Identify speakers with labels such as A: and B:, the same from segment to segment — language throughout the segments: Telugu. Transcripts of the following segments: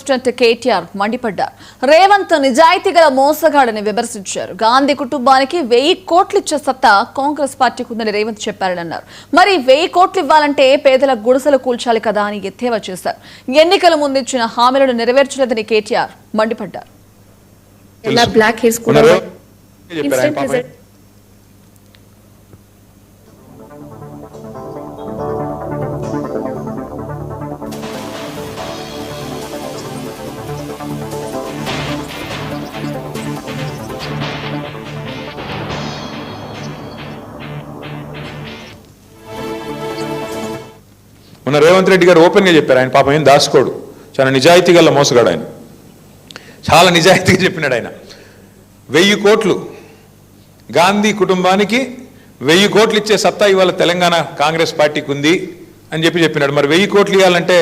A: ప్రెసిడెంట్ కేటీఆర్ మండిపడ్డారు. రేవంత్ నిజాయితీ గల మోసగాడని విమర్శించారు. గాంధీ కుటుంబానికి 1000 కోట్లు ఇచ్చే సత్తా కాంగ్రెస్ పార్టీకి ఉందని రేవంత్ చెప్పారని అన్నారు. మరి 1000 కోట్లు ఇవ్వాలంటే పేదల గుడిసెలు కూల్చాలి కదా అని ఎద్దేవా చేశారు. ఎన్నికల ముందు ఇచ్చిన హామీలను నెరవేర్చలేదని కేటీఆర్ మండిపడ్డారు.
B: మన రేవంత్ రెడ్డి గారు ఓపెన్గా చెప్పారు. ఆయన పాపం ఏం దాచుకోడు, చాలా నిజాయితీ గల మోసగాడు. ఆయన చాలా నిజాయితీగా చెప్పినాడు. ఆయన 1000 కోట్లు గాంధీ కుటుంబానికి 1000 కోట్లు ఇచ్చే సత్తా ఇవాళ తెలంగాణ కాంగ్రెస్ పార్టీకి ఉంది అని చెప్పినాడు. మరి 1000 కోట్లు ఇవ్వాలంటే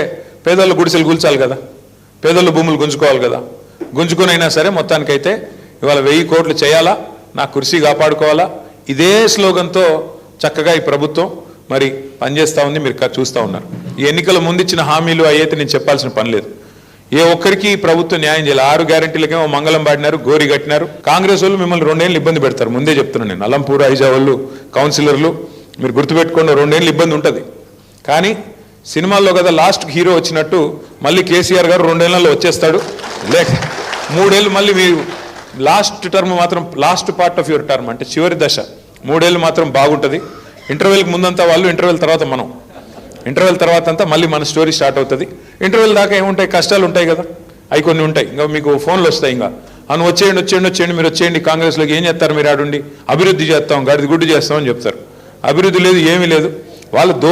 B: పేదోళ్ళ గుడిసెలు కూల్చాలి కదా, పేదోళ్ళ భూములు గుంజుకోవాలి కదా. గుంజుకునైనా సరే మొత్తానికైతే ఇవాళ 1000 కోట్లు చేయాలా, నా కుర్సీ కాపాడుకోవాలా, ఇదే స్లోగన్తో చక్కగా ఈ ప్రభుత్వం మరి పనిచేస్తూ ఉంది. మీరు చూస్తూ ఉన్నారు. ఈ ఎన్నికల ముందు ఇచ్చిన హామీలు అయితే నేను చెప్పాల్సిన పని లేదు. ఏ ఒక్కరికి ప్రభుత్వం న్యాయం చేయాలి. 6 గ్యారెంటీలకేమో మంగళం పాడినారు, గోరి కట్టినారు. కాంగ్రెస్ వాళ్ళు మిమ్మల్ని 2 ఏళ్ళు ఇబ్బంది పెడతారు. ముందే చెప్తున్నాను నేను. అలంపూర్ ఐజా వాళ్ళు కౌన్సిలర్లు మీరు గుర్తుపెట్టుకోండి, 2 ఏళ్ళు ఇబ్బంది ఉంటుంది. కానీ సినిమాల్లో కదా లాస్ట్ హీరో వచ్చినట్టు మళ్ళీ కేసీఆర్ గారు 2 ఏళ్లలో వచ్చేస్తాడు. లేక 3 ఏళ్ళు మళ్ళీ మీరు లాస్ట్ టర్మ్ మాత్రం, last part of your term అంటే చివరి దశ 3 ఏళ్ళు మాత్రం బాగుంటుంది. ఇంటర్వెల్కి ముందంతా వాళ్ళు, ఇంటర్వెల్ తర్వాత మనం, ఇంటర్వెల్ తర్వాత అంతా మళ్ళీ మన స్టోరీ స్టార్ట్ అవుతుంది. ఇంటర్వెల్ దాకా ఏముంటాయి, కష్టాలు ఉంటాయి కదా, అవి కొన్ని ఉంటాయి. ఇంకా మీకు ఫోన్లు వస్తాయి, ఇంకా అని వచ్చేయండి మీరు వచ్చేయండి కాంగ్రెస్లోకి, ఏం చేస్తారు మీరు ఆడుండి, అభివృద్ధి చేస్తాం, గడిది గుడ్డు చేస్తామని చెప్తారు. అభివృద్ధి లేదు, ఏమీ లేదు. వాళ్ళు